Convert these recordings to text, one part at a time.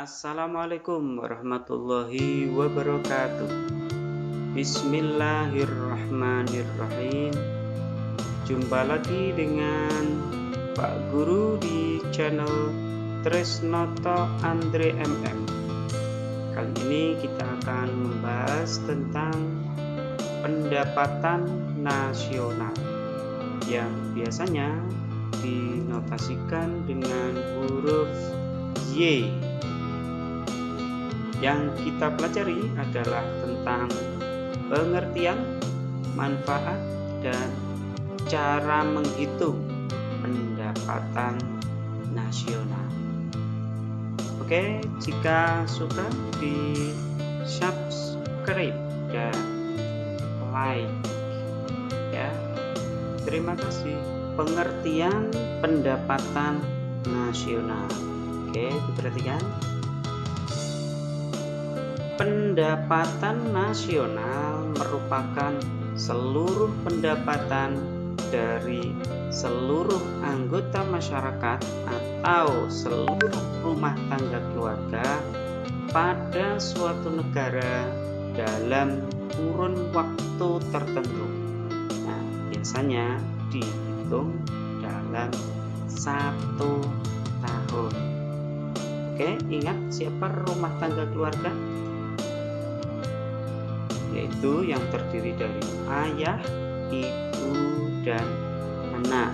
Assalamualaikum warahmatullahi wabarakatuh. Bismillahirrahmanirrahim. Jumpa lagi dengan Pak Guru di channel Tresnoto Andre MM. Kali ini kita akan membahas tentang pendapatan nasional yang biasanya dinotasikan dengan huruf Y. Yang kita pelajari adalah tentang pengertian, manfaat, dan cara menghitung pendapatan nasional. Oke, jika suka di subscribe dan like ya. Terima kasih. Pengertian pendapatan nasional. Oke, diperhatikan. Pendapatan nasional merupakan seluruh pendapatan dari seluruh anggota masyarakat atau seluruh rumah tangga keluarga pada suatu negara dalam kurun waktu tertentu. Nah, biasanya dihitung dalam 1 tahun. Oke, ingat siapa rumah tangga keluarga? Yaitu yang terdiri dari ayah, ibu, dan anak.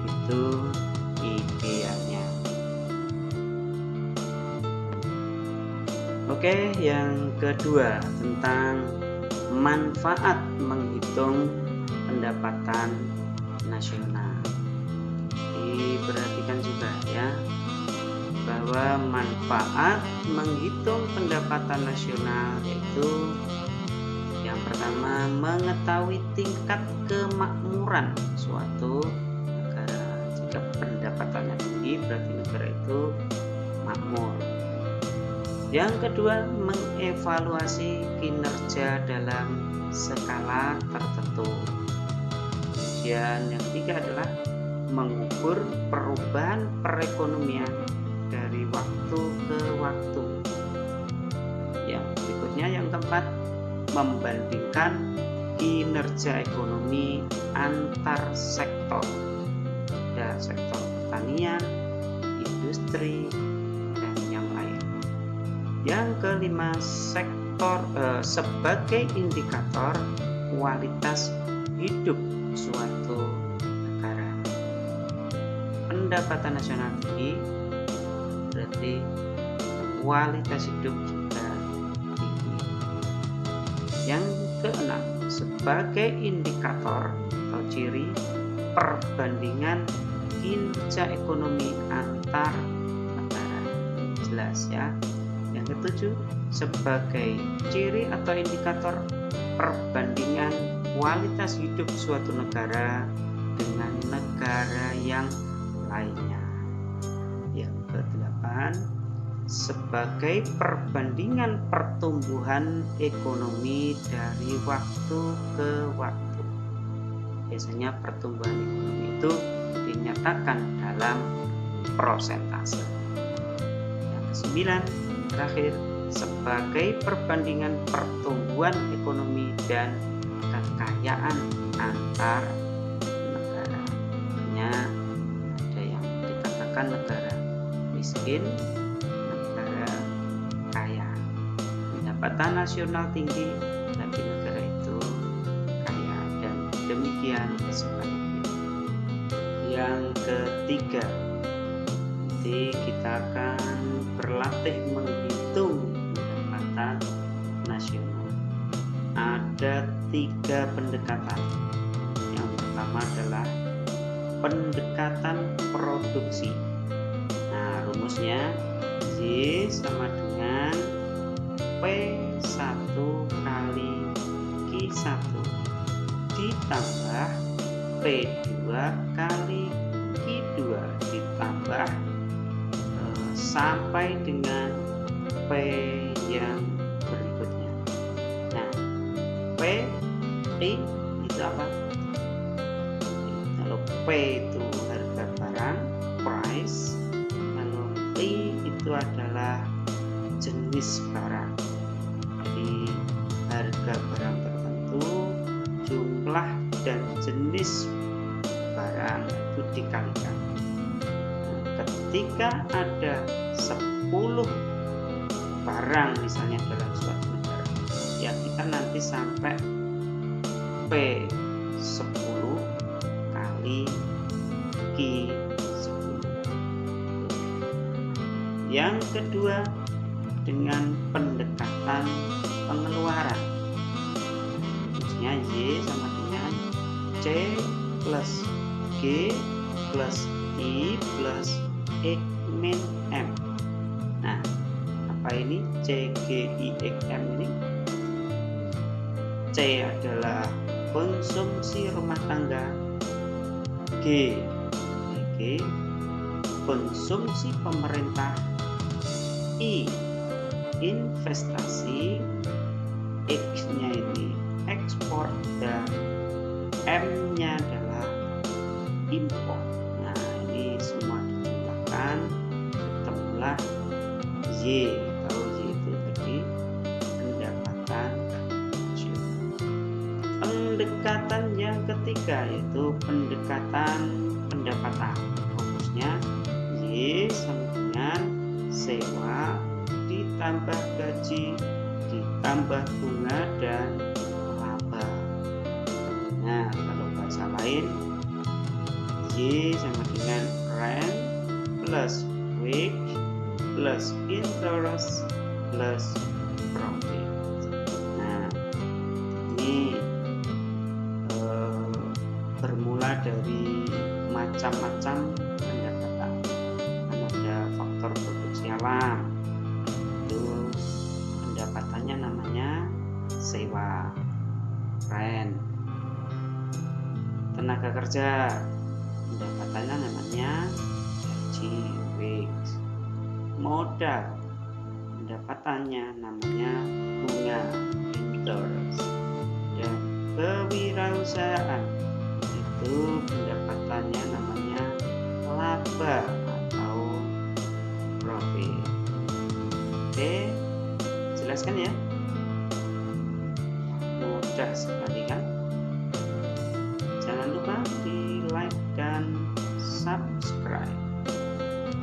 Itu idealnya. Oke, yang kedua tentang manfaat menghitung pendapatan nasional. Diperhatikan juga ya, bahwa manfaat menghitung pendapatan nasional yaitu yang pertama, mengetahui tingkat kemakmuran suatu negara. Jika pendapatannya tinggi, berarti negara itu makmur. Yang kedua, mengevaluasi kinerja dalam skala tertentu. Dan yang ketiga adalah mengukur perubahan perekonomian dari waktu ke waktu. Yang berikutnya, yang keempat, membandingkan kinerja ekonomi antar sektor, ya, sektor pertanian, industri, dan yang lain. Yang kelima, sebagai indikator kualitas hidup suatu negara. Pendapatan nasional tinggi berarti kualitas hidup juga tinggi. Yang keenam, sebagai indikator atau ciri perbandingan kinerja ekonomi antar negara. Jelas ya. Yang ketujuh, sebagai ciri atau indikator perbandingan kualitas hidup suatu negara dengan negara yang lainnya. Yang kedelapan, sebagai perbandingan pertumbuhan ekonomi dari waktu ke waktu. Biasanya pertumbuhan ekonomi itu dinyatakan dalam persentase. Yang kesembilan, terakhir, sebagai perbandingan pertumbuhan ekonomi dan kekayaan antar negara. Hanya ada yang dikatakan negara miskin, pendapatan nasional tinggi, tapi negara itu kaya, dan demikian sebaliknya. Yang ketiga, nanti kita akan berlatih menghitung pendapatan nasional. Ada 3 pendekatan. Yang pertama adalah pendekatan produksi. Nah, rumusnya Y sama dengan P1 kali Q1 ditambah P2 kali Q2 ditambah sampai dengan P yang berikutnya. Nah, P itu apa? Kalau P itu harga barang, price. Kalau T itu adalah jenis barang. Jadi harga barang tertentu, jumlah dan jenis barang itu dikalikan. Nah, ketika ada 10 barang misalnya dalam suatu negara, ya kita nanti sampai P10 kali Q10. Yang kedua, dengan pendekatan pengeluaran. Maksudnya Y sama dengan C plus G plus I plus X min M. Nah, apa ini C, G, I, X, M ini? C adalah konsumsi rumah tangga, G konsumsi pemerintah, I investasi, X-nya ini ekspor, dan M-nya adalah impor. Nah, ini semua dijumlahkan, ketemulah Y, atau Y itu tadi pendapatan nasional. Pendekatan yang ketiga yaitu pendekatan pendapatan. Fokusnya Y sama dengan sewa ditambah gaji ditambah bunga dan laba. Nah, kalau bahasa lain, Y sama dengan rent plus wage plus interest plus profit. Nah, ini bermula dari macam-macam pendapatan. Kan ada faktor produksi alam, itu pendapatannya namanya sewa, rent. Tenaga kerja, pendapatannya namanya gaji, wage. Modal, pendapatannya namanya bunga, interest. Dan kewirausahaan, itu pendapatannya namanya laba atau profit. Oke, jelaskan ya. Mudah sekali kan? Jangan lupa di like dan subscribe.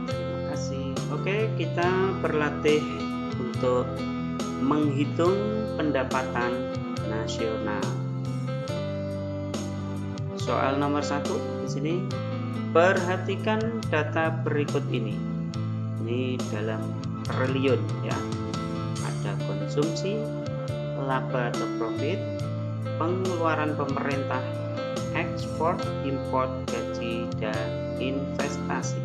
Terima kasih. Oke, kita berlatih untuk menghitung pendapatan nasional. Soal nomor 1 di sini, perhatikan data berikut ini. Ini dalam triliun ya. Ada konsumsi, laba atau profit, pengeluaran pemerintah, ekspor, impor, gaji, dan investasi.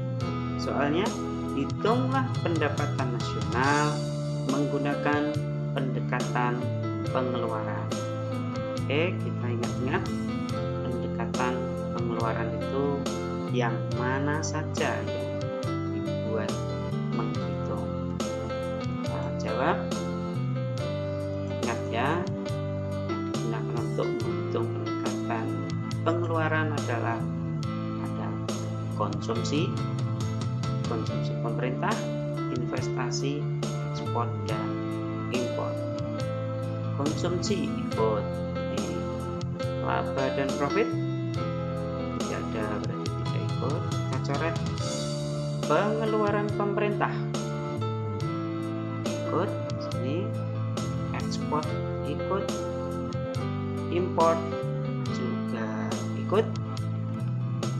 Soalnya, hitunglah pendapatan nasional menggunakan pendekatan pengeluaran. Oke, kita ingat-ingat pendekatan pengeluaran itu yang mana saja yang dibuat menghitung. Kita jawab. Ingat ya, yang digunakan untuk menghitung pendekatan pengeluaran adalah ada konsumsi pemerintah, investasi, ekspor, dan impor. Konsumsi ikut laba dan profit, tidak ada berarti tidak ikut, kita coret. Pengeluaran pemerintah ikut sini, ekspor ikut, impor juga ikut,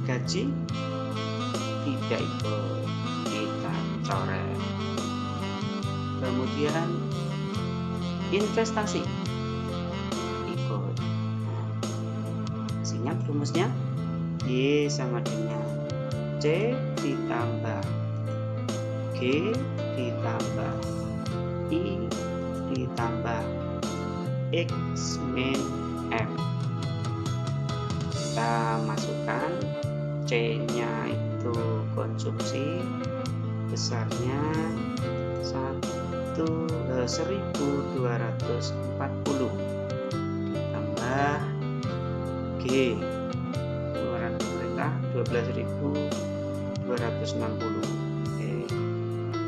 gaji tidak ikut, kita coret. Kemudian investasi ikut. Ingat rumusnya, Y sama dengan C ditambah G ditambah I ditambah X min M. Kita masukkan, C-nya itu konsumsi, besarnya 1.240 ditambah G, pengeluaran pemerintah 12.260. Oke,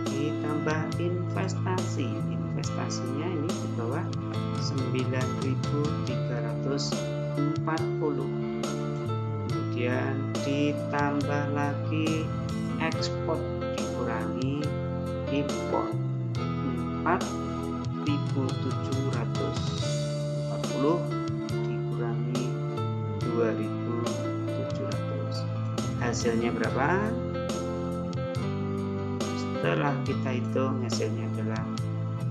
kita ditambah investasi. Investasinya ini di bawah 9.340. Kemudian ditambah lagi ekspor dikurangi impor 4.740 dikurangi 2.700. Hasilnya berapa? Setelah kita hitung, hasilnya adalah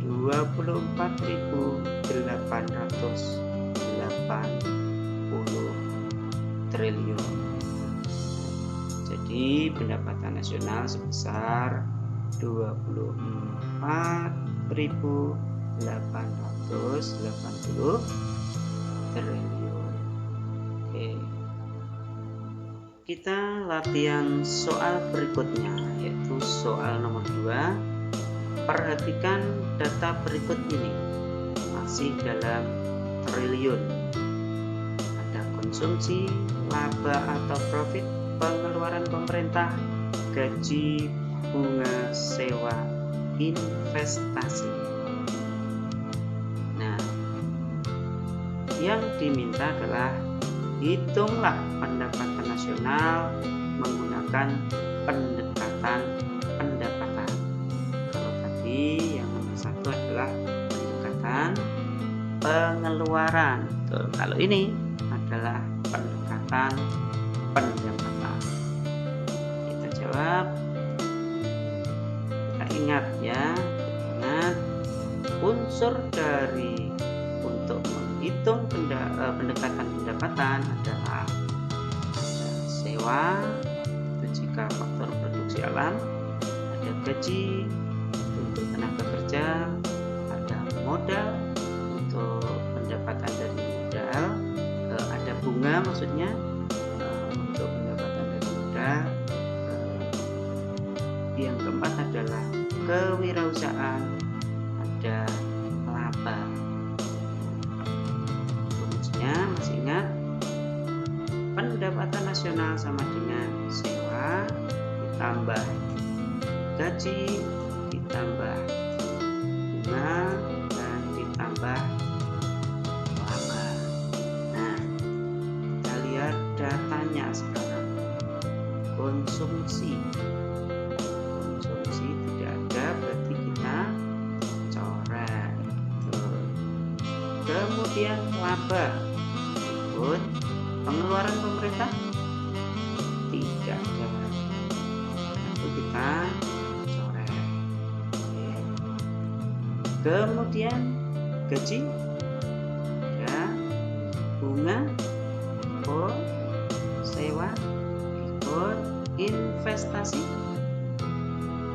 24.880 triliun. Jadi pendapatan nasional sebesar 24.880 triliun. Oke. Kita latihan soal berikutnya, yaitu soal nomor 2. Perhatikan data berikut ini, masih dalam triliun. Ada konsumsi, laba atau profit, pengeluaran pemerintah, gaji, bunga, sewa, investasi. Nah, yang diminta adalah hitunglah pendapatan nasional menggunakan pendekatan pendapatan. Kalau tadi yang nomor 1 adalah pendekatan pengeluaran. Kalau ini adalah pendekatan pendapatan. Kita jawab. Kita ingat ya, ingat unsur dari untuk menghitung pendekatan pendapatan adalah ada sewa, itu jika faktor produksi alam, ada gaji untuk tenaga kerja, ada modal untuk pendapatan dari modal, ada bunga maksudnya untuk pendapatan dari modal. Yang keempat adalah kewirausahaan, ada laba. Rumusnya masih ingat? Pendapatan nasional sama dengan sewa ditambah gaji ditambah bunga dan ditambah laba. Nah, kita lihat datanya sekarang. Konsumsi tidak ada, berarti kita coret. Kemudian laba ikut. Pengeluaran pemerintah tidak ada, itu kita coret. Kemudian gaji ada, bunga ikut, sewa ikut, investasi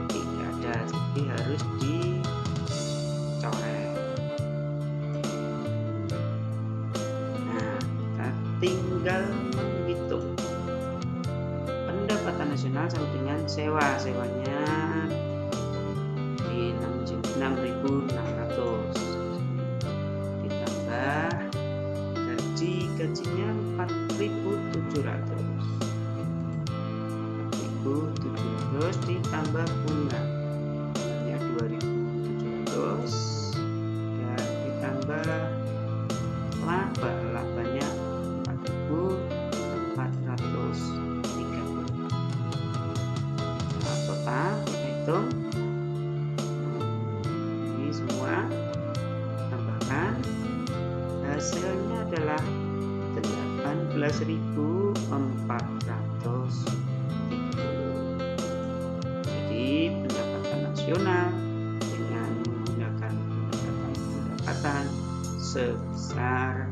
tidak ada, jadi harus dicoret. Nah, kita tinggal menghitung pendapatan nasional sama dengan sewanya di 6.600 ditambah gajinya 4.700 ditambah bunga hanya 2.700 dan ditambah labanya 4.430. Nah, total kita hitung ini semua tambahkan, hasilnya adalah 18.430. Jadi pendapatan nasional dengan menggunakan pendapatan sebesar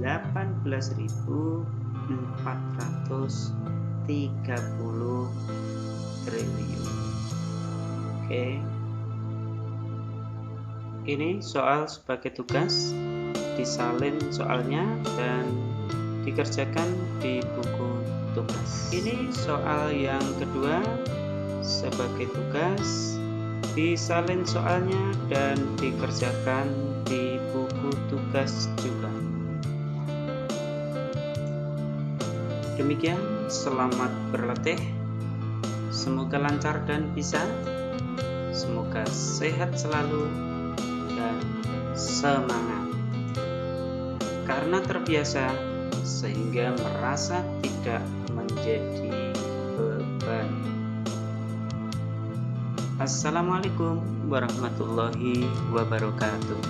18.430 triliun. Oke. Ini soal sebagai tugas, disalin soalnya dan dikerjakan di buku tugas. Ini soal yang kedua, sebagai tugas, disalin soalnya dan dikerjakan di buku tugas juga. Demikian, selamat berlatih, semoga lancar dan bisa. Semoga sehat selalu dan semangat. Karena terbiasa sehingga merasa tidak menjadi beban. Assalamualaikum warahmatullahi wabarakatuh.